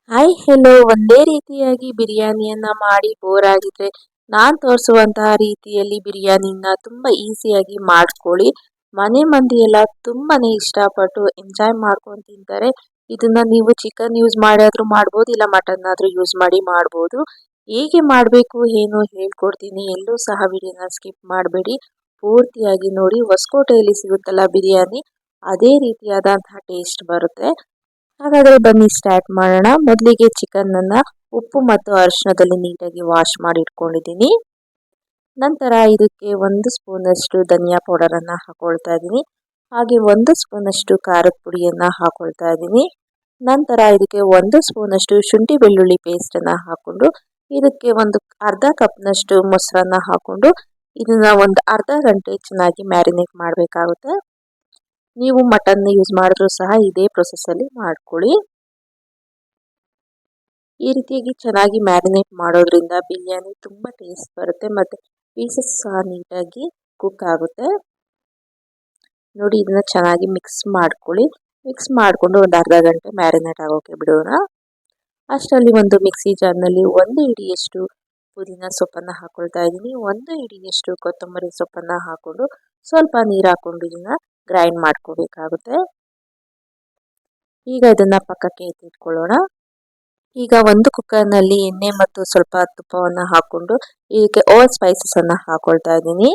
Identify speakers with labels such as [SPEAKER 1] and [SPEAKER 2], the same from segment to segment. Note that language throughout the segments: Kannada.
[SPEAKER 1] ಹಾಯ್ ಹೆಲೋ ಒಂದೇ ರೀತಿಯಾಗಿ ಬಿರಿಯಾನಿಯನ್ನ ಮಾಡಿ ಬೋರ್ ಆಗಿದ್ರೆ ನಾನು ತೋರಿಸುವಂತಹ ರೀತಿಯಲ್ಲಿ ಬಿರಿಯಾನಿನ ತುಂಬ ಈಸಿಯಾಗಿ ಮಾಡ್ಕೊಳ್ಳಿ. ಮನೆ ಮಂದಿ ಎಲ್ಲ ತುಂಬಾನೇ ಇಷ್ಟಪಟ್ಟು ಎಂಜಾಯ್ ಮಾಡ್ಕೊಂಡು ತಿಂತಾರೆ. ಇದನ್ನ ನೀವು ಚಿಕನ್ ಯೂಸ್ ಮಾಡಿಯಾದ್ರೂ ಮಾಡ್ಬೋದು, ಇಲ್ಲ ಮಟನ್ ಆದ್ರೂ ಯೂಸ್ ಮಾಡಿ ಮಾಡ್ಬೋದು. ಹೇಗೆ ಮಾಡಬೇಕು ಏನು ಹೇಳ್ಕೊಡ್ತೀನಿ, ಎಲ್ಲೂ ಸಹ ವಿಡಿಯೋನ ಸ್ಕಿಪ್ ಮಾಡಬೇಡಿ, ಪೂರ್ತಿಯಾಗಿ ನೋಡಿ. ಹೊಸಕೋಟೆಯಲ್ಲಿ ಸಿಗುತ್ತಲ್ಲ ಬಿರಿಯಾನಿ, ಅದೇ ರೀತಿಯಾದಂತಹ ಟೇಸ್ಟ್ ಬರುತ್ತೆ. ಹಾಗಾದ್ರೆ ಬನ್ನಿ ಸ್ಟಾರ್ಟ್ ಮಾಡೋಣ. ಮೊದಲಿಗೆ ಚಿಕನ್ ಅನ್ನ ಉಪ್ಪು ಮತ್ತು ಅರಿಶಿಣದಲ್ಲಿ ನೀಟಾಗಿ ವಾಶ್ ಮಾಡಿ ಇಟ್ಕೊಂಡಿದ್ದೀನಿ. ನಂತರ ಇದಕ್ಕೆ 1 ಸ್ಪೂನ್ ಅಷ್ಟು ಧನಿಯಾ ಪೌಡರ್ ಅನ್ನ ಹಾಕೊಳ್ತಾ ಇದ್ದೀನಿ. ಹಾಗೆ 1 ಸ್ಪೂನ್ ಅಷ್ಟು ಖಾರದ ಪುಡಿಯನ್ನ ಹಾಕೊಳ್ತಾ ಇದ್ದೀನಿ. ನಂತರ ಇದಕ್ಕೆ 1 ಸ್ಪೂನ್ ಅಷ್ಟು ಶುಂಠಿ ಬೆಳ್ಳುಳ್ಳಿ ಪೇಸ್ಟ್ ಅನ್ನ ಹಾಕೊಂಡು, ಇದಕ್ಕೆ ಒಂದು ಅರ್ಧ ಕಪ್ನಷ್ಟು ಮೊಸರನ್ನ ಹಾಕೊಂಡು ಇದನ್ನ ಒಂದು ಅರ್ಧ ಗಂಟೆ ಚೆನ್ನಾಗಿ ಮ್ಯಾರಿನೇಟ್ ಮಾಡಬೇಕಾಗುತ್ತೆ. ನೀವು ಮಟನ್ ಯೂಸ್ ಮಾಡಿದ್ರು ಸಹ ಇದೇ ಪ್ರೊಸೆಸ್ ಅಲ್ಲಿ ಮಾಡ್ಕೊಳ್ಳಿ. ಈ ರೀತಿಯಾಗಿ ಚೆನ್ನಾಗಿ ಮ್ಯಾರಿನೇಟ್ ಮಾಡೋದ್ರಿಂದ ಬಿರಿಯಾನಿ ತುಂಬಾ ಟೇಸ್ಟ್ ಬರುತ್ತೆ, ಮತ್ತೆ ಪೀಸಸ್ ಸಹ ನೀಟಾಗಿ ಕುಕ್ ಆಗುತ್ತೆ. ನೋಡಿ, ಇದನ್ನ ಚೆನ್ನಾಗಿ ಮಿಕ್ಸ್ ಮಾಡ್ಕೊಳ್ಳಿ. ಮಿಕ್ಸ್ ಮಾಡಿಕೊಂಡು ಒಂದು ಅರ್ಧ ಗಂಟೆ ಮ್ಯಾರಿನೇಟ್ ಆಗೋಕೆ ಬಿಡೋಣ. ಅಷ್ಟರಲ್ಲಿ ಒಂದು ಮಿಕ್ಸಿ ಜಾರ್ನಲ್ಲಿ 1 ಹಿಡಿಯಷ್ಟು ಪುದೀನ ಸೊಪ್ಪನ್ನ ಹಾಕೊಳ್ತಾ ಇದ್ದೀನಿ. 1 ಹಿಡಿಯಷ್ಟು ಕೊತ್ತಂಬರಿ ಸೊಪ್ಪನ್ನ ಹಾಕೊಂಡು ಸ್ವಲ್ಪ ನೀರು ಹಾಕೊಂಡು ಇದನ್ನ ಗ್ರೈಂಡ್ ಮಾಡ್ಕೋಬೇಕಾಗುತ್ತೆ. ಈಗ ಇದನ್ನ ಪಕ್ಕಕ್ಕೆ ಎತ್ತಿಟ್ಕೊಳ್ಳೋಣ. ಈಗ ಒಂದು ಕುಕ್ಕರ್ನಲ್ಲಿ ಎಣ್ಣೆ ಮತ್ತು ಸ್ವಲ್ಪ ತುಪ್ಪವನ್ನು ಹಾಕೊಂಡು ಇದಕ್ಕೆ ಓಲ್ ಸ್ಪೈಸಸ್ ಅನ್ನ ಹಾಕೊಳ್ತಾ ಇದ್ದೀನಿ.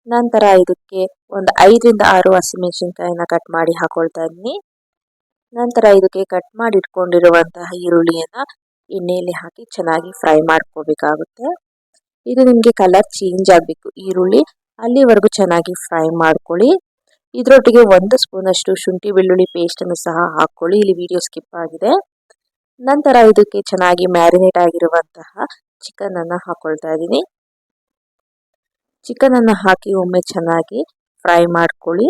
[SPEAKER 1] ನಂತರ ಇದಕ್ಕೆ ಒಂದು 5ರಿಂದ 6 ಹಸಿಮೆಣಸಿನಕಾಯಿನ ಕಟ್ ಮಾಡಿ ಹಾಕೊಳ್ತಾ ಇದ್ದೀನಿ. ನಂತರ ಇದಕ್ಕೆ ಕಟ್ ಮಾಡಿ ಇಟ್ಕೊಂಡಿರುವಂತಹ ಈರುಳ್ಳಿಯನ್ನ ಎಣ್ಣೆಯಲ್ಲಿ ಹಾಕಿ ಚೆನ್ನಾಗಿ ಫ್ರೈ ಮಾಡ್ಕೋಬೇಕಾಗುತ್ತೆ. ಇದು ನಿಮಗೆ ಕಲರ್ ಚೇಂಜ್ ಆಗಬೇಕು ಈರುಳ್ಳಿ, ಅಲ್ಲಿವರೆಗೂ ಚೆನ್ನಾಗಿ ಫ್ರೈ ಮಾಡ್ಕೊಳ್ಳಿ. ಇದರೊಟ್ಟಿಗೆ 1 ಸ್ಪೂನ್ ಅಷ್ಟು ಶುಂಠಿ ಬೆಳ್ಳುಳ್ಳಿ ಪೇಸ್ಟ್ ಅನ್ನು ಸಹ ಹಾಕೊಳ್ಳಿ. ಇಲ್ಲಿ ವಿಡಿಯೋ ಸ್ಕಿಪ್ ಆಗಿದೆ. ನಂತರ ಇದಕ್ಕೆ ಚೆನ್ನಾಗಿ ಮ್ಯಾರಿನೇಟ್ ಆಗಿರುವಂತಹ ಚಿಕನ್ ಅನ್ನ ಹಾಕೊಳ್ತಾ ಇದ್ದೀನಿ. ಚಿಕನ್ ಅನ್ನ ಹಾಕಿ ಒಮ್ಮೆ ಚೆನ್ನಾಗಿ ಫ್ರೈ ಮಾಡ್ಕೊಳ್ಳಿ.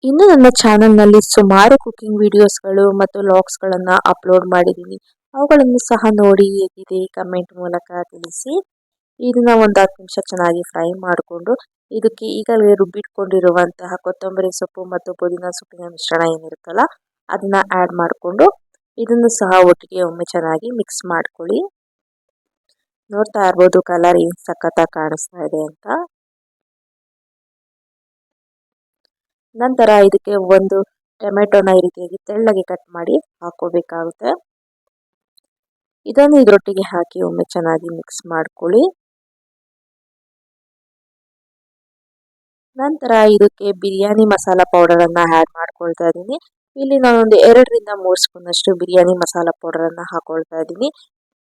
[SPEAKER 1] ಇನ್ನು ನನ್ನ ಚಾನೆಲ್ನಲ್ಲಿ ಸುಮಾರು ಕುಕಿಂಗ್ ವಿಡಿಯೋಸ್ಗಳು ಮತ್ತು ಲಾಗ್ಸ್ಗಳನ್ನ ಅಪ್ಲೋಡ್ ಮಾಡಿದ್ದೀನಿ. ಅವುಗಳನ್ನು ಸಹ ನೋಡಿ ಹೇಗಿದೆ ಕಮೆಂಟ್ ಮೂಲಕ ತಿಳಿಸಿ. ಇದನ್ನ ಒಂದು 10 ನಿಮಿಷ ಚೆನ್ನಾಗಿ ಫ್ರೈ ಮಾಡಿಕೊಂಡು ಇದಕ್ಕೆ ಈಗಲೇ ರುಬ್ಬಿಟ್ಕೊಂಡಿರುವಂತಹ ಕೊತ್ತಂಬರಿ ಸೊಪ್ಪು ಮತ್ತು ಪುದೀನ ಸೊಪ್ಪಿನ ಮಿಶ್ರಣ ಏನಿರುತ್ತಲ್ಲ ಅದನ್ನ ಆ್ಯಡ್ ಮಾಡಿಕೊಂಡು ಇದನ್ನು ಸಹ ಒಟ್ಟಿಗೆ ಒಮ್ಮೆ ಚೆನ್ನಾಗಿ ಮಿಕ್ಸ್ ಮಾಡ್ಕೊಳ್ಳಿ. ನೋಡ್ತಾ ಇರ್ಬೋದು ಕಲರ್ ಏನು ಸಖತ್ತಾಗಿ ಕಾಣಿಸ್ತಾ ಇದೆ ಅಂತ. ನಂತರ ಇದಕ್ಕೆ ಒಂದು ಟೊಮೆಟೊನ ಈ ರೀತಿಯಾಗಿ ತೆಳ್ಳಗೆ ಕಟ್ ಮಾಡಿ ಹಾಕೋಬೇಕಾಗುತ್ತೆ. ಇದನ್ನು ಇದರೊಟ್ಟಿಗೆ ಹಾಕಿ ಒಮ್ಮೆ ಚೆನ್ನಾಗಿ ಮಿಕ್ಸ್ ಮಾಡ್ಕೊಳ್ಳಿ. ನಂತರ ಇದಕ್ಕೆ ಬಿರಿಯಾನಿ ಮಸಾಲ ಪೌಡರ್ ಅನ್ನ ಆ್ಯಡ್ ಮಾಡ್ಕೊಳ್ತಾ ಇದ್ದೀನಿ. ಇಲ್ಲಿ ನಾನೊಂದು 2ರಿಂದ 3 ಸ್ಪೂನ್ ಅಷ್ಟು ಬಿರಿಯಾನಿ ಮಸಾಲ ಪೌಡರ್ ಅನ್ನ ಹಾಕೊಳ್ತಾ ಇದ್ದೀನಿ.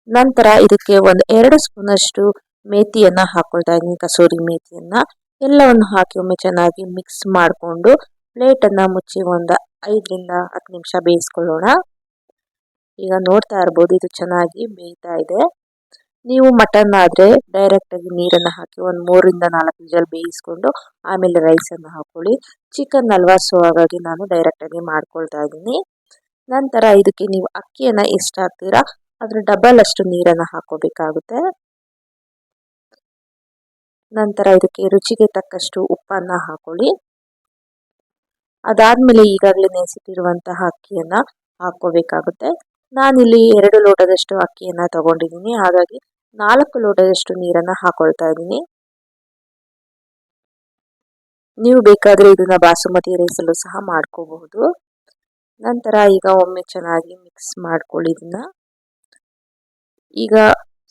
[SPEAKER 1] ನಂತರ ಇದಕ್ಕೆ ಒಂದು 2 ಸ್ಪೂನ್ ಅಷ್ಟು ಮೇಥಿಯನ್ನ ಹಾಕೊಳ್ತಾ ಇದ್ದೀನಿ, ಕಸೂರಿ ಮೇಥಿಯನ್ನ. ಎಲ್ಲವನ್ನು ಹಾಕಿ ಒಮ್ಮೆ ಚೆನ್ನಾಗಿ ಮಿಕ್ಸ್ ಮಾಡಿಕೊಂಡು ಪ್ಲೇಟ್ ಅನ್ನ ಮುಚ್ಚಿ ಒಂದು 5ರಿಂದ 10 ನಿಮಿಷ ಬೇಯಿಸ್ಕೊಳ್ಳೋಣ. ಈಗ ನೋಡ್ತಾ ಇರ್ಬೋದು ಇದು ಚೆನ್ನಾಗಿ ಬೇಯ್ತಾ ಇದೆ. ನೀವು ಮಟನ್ ಆದ್ರೆ ಡೈರೆಕ್ಟ್ ಆಗಿ ನೀರನ್ನು ಹಾಕಿ ಒಂದು 3ರಿಂದ 4 ವಿಷಲ್ ಬೇಯಿಸ್ಕೊಂಡು ಆಮೇಲೆ ರೈಸ್ ಅನ್ನು ಹಾಕೊಳ್ಳಿ. ಚಿಕನ್ ಅಲ್ವಾ, ಸೊ ಹಾಗಾಗಿ ನಾನು ಡೈರೆಕ್ಟ್ ಆಗಿ ಮಾಡ್ಕೊಳ್ತಾ ಇದ್ದೀನಿ. ನಂತರ ಇದಕ್ಕೆ ನೀವು ಅಕ್ಕಿಯನ್ನ ಎಷ್ಟು ಹಾಕ್ತೀರಾ ಅದ್ರ ಡಬಲ್ ಅಷ್ಟು ನೀರನ್ನು ಹಾಕೋಬೇಕಾಗುತ್ತೆ. ನಂತರ ಇದಕ್ಕೆ ರುಚಿಗೆ ತಕ್ಕಷ್ಟು ಉಪ್ಪನ್ನ ಹಾಕೊಳ್ಳಿ. ಅದಾದ್ಮೇಲೆ ಈಗಾಗಲೇ ನೆನೆಸಿಟ್ಟಿರುವಂತಹ ಅಕ್ಕಿಯನ್ನ ಹಾಕೋಬೇಕಾಗುತ್ತೆ. ನಾನಿಲ್ಲಿ 2 ಲೋಟದಷ್ಟು ಅಕ್ಕಿಯನ್ನ ತಗೊಂಡಿದ್ದೀನಿ, ಹಾಗಾಗಿ 4 ಲೋಟದಷ್ಟು ನೀರನ್ನ ಹಾಕೊಳ್ತಾ ಇದ್ದೀನಿ. ನೀವು ಬೇಕಾದ್ರೆ ಇದನ್ನ ಬಾಸುಮತಿ ರೈಸಲ್ಲೂ ಸಹ ಮಾಡ್ಕೋಬಹುದು. ನಂತರ ಈಗ ಒಮ್ಮೆ ಚೆನ್ನಾಗಿ ಮಿಕ್ಸ್ ಮಾಡ್ಕೊಳ್ಳಿ ಇದನ್ನ. ಈಗ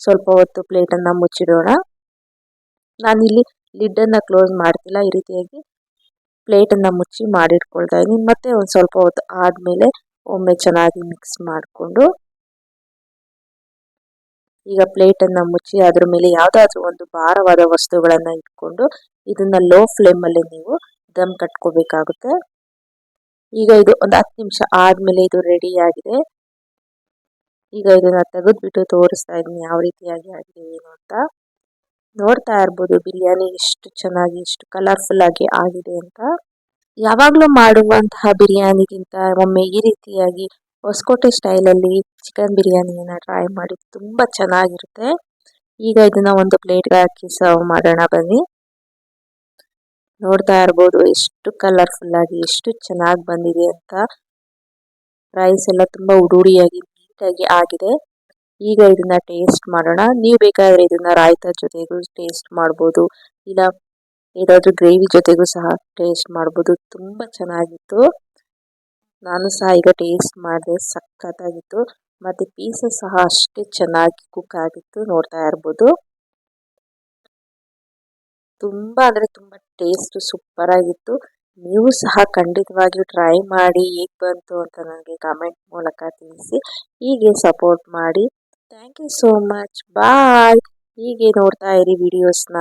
[SPEAKER 1] ಸ್ವಲ್ಪ ಹೊತ್ತು ಪ್ಲೇಟನ್ನು ಮುಚ್ಚಿಡೋಣ. ನಾನಿಲ್ಲಿ ಲಿಡ್ಡನ್ನು ಕ್ಲೋಸ್ ಮಾಡ್ತಿಲ್ಲ, ಈ ರೀತಿಯಾಗಿ ಪ್ಲೇಟನ್ನು ಮುಚ್ಚಿ ಮಾಡಿಟ್ಕೊಳ್ತಾ ಇದ್ದೀನಿ. ಮತ್ತೆ ಒಂದು ಸ್ವಲ್ಪ ಹೊತ್ತು ಆದಮೇಲೆ ಒಮ್ಮೆ ಚೆನ್ನಾಗಿ ಮಿಕ್ಸ್ ಮಾಡಿಕೊಂಡು ಈಗ ಪ್ಲೇಟನ್ನು ಮುಚ್ಚಿ ಅದ್ರ ಮೇಲೆ ಯಾವುದಾದ್ರೂ ಒಂದು ಭಾರವಾದ ವಸ್ತುಗಳನ್ನು ಇಟ್ಕೊಂಡು ಇದನ್ನ ಲೋ ಫ್ಲೇಮಲ್ಲಿ ನೀವು ದಮ್ ಕಟ್ಕೋಬೇಕಾಗುತ್ತೆ. ಈಗ ಇದು ಒಂದು 10 ನಿಮಿಷ ಆದಮೇಲೆ ಇದು ರೆಡಿ ಆಗಿದೆ. ಈಗ ಇದನ್ನ ತೆಗೆದ್ಬಿಟ್ಟು ತೋರಿಸ್ತಾ ಇದ್ದೀನಿ ಯಾವ ರೀತಿಯಾಗಿ ಆಗಿದೆ ಏನು ಅಂತ. ನೋಡ್ತಾ ಇರ್ಬೋದು ಬಿರಿಯಾನಿ ಎಷ್ಟು ಚೆನ್ನಾಗಿ ಎಷ್ಟು ಕಲರ್ಫುಲ್ ಆಗಿ ಆಗಿದೆ ಅಂತ. ಯಾವಾಗಲೂ ಮಾಡುವಂತಹ ಬಿರಿಯಾನಿಗಿಂತ ಒಮ್ಮೆ ಈ ರೀತಿಯಾಗಿ ಹೊಸಕೋಟೆ ಸ್ಟೈಲಲ್ಲಿ ಚಿಕನ್ ಬಿರಿಯಾನಿಯನ್ನು ಟ್ರೈ ಮಾಡಿ, ತುಂಬ ಚೆನ್ನಾಗಿರುತ್ತೆ. ಈಗ ಇದನ್ನ ಒಂದು ಪ್ಲೇಟ್ಗೆ ಹಾಕಿ ಸರ್ವ್ ಮಾಡೋಣ ಬನ್ನಿ. ನೋಡ್ತಾ ಇರ್ಬೋದು ಎಷ್ಟು ಕಲರ್ಫುಲ್ ಆಗಿ ಎಷ್ಟು ಚೆನ್ನಾಗಿ ಬಂದಿದೆ ಅಂತ. ರೈಸ್ ಎಲ್ಲ ತುಂಬಾ ಉಡುಡಿಯಾಗಿ ನೀಟಾಗಿ ಆಗಿದೆ. ಈಗ ಇದನ್ನ ಟೇಸ್ಟ್ ಮಾಡೋಣ. ನೀವು ಬೇಕಾದ್ರೆ ಇದನ್ನ ರಾಯ್ತಾ ಜೊತೆಗೂ ಟೇಸ್ಟ್ ಮಾಡ್ಬೋದು, ಇಲ್ಲ ಏದಾದ್ರೂ ಗ್ರೇವಿ ಜೊತೆಗೂ ಸಹ ಟೇಸ್ಟ್ ಮಾಡ್ಬೋದು. ತುಂಬಾ ಚೆನ್ನಾಗಿತ್ತು. ನಾನು ಸಹ ಈಗ ಟೇಸ್ಟ್ ಮಾಡಿದೆ, ಸಖತ್ತಾಗಿತ್ತು. ಮತ್ತೆ ಪೀಸಸ್ ಸಹ ಅಷ್ಟೇ ಚೆನ್ನಾಗಿ ಕುಕ್ ಆಗಿತ್ತು, ನೋಡ್ತಾ ಇರ್ಬೋದು. ತುಂಬಾ ಅಂದ್ರೆ ತುಂಬಾ ಟೇಸ್ಟ್ ಸೂಪರ್ ಆಗಿತ್ತು. ನೀವು ಸಹ ಖಂಡಿತವಾಗಿಯೂ ಟ್ರೈ ಮಾಡಿ, ಹೇಗೆ ಬಂತು ಅಂತ ನನಗೆ ಕಮೆಂಟ್ ಮೂಲಕ ತಿಳಿಸಿ. ಹೀಗೆ ಸಪೋರ್ಟ್ ಮಾಡಿ. Thank you so much. Bye. ಹೀಗೆ ನೋಡ್ತಾ ಇರಿ ವಿಡಿಯೋಸ್ನ.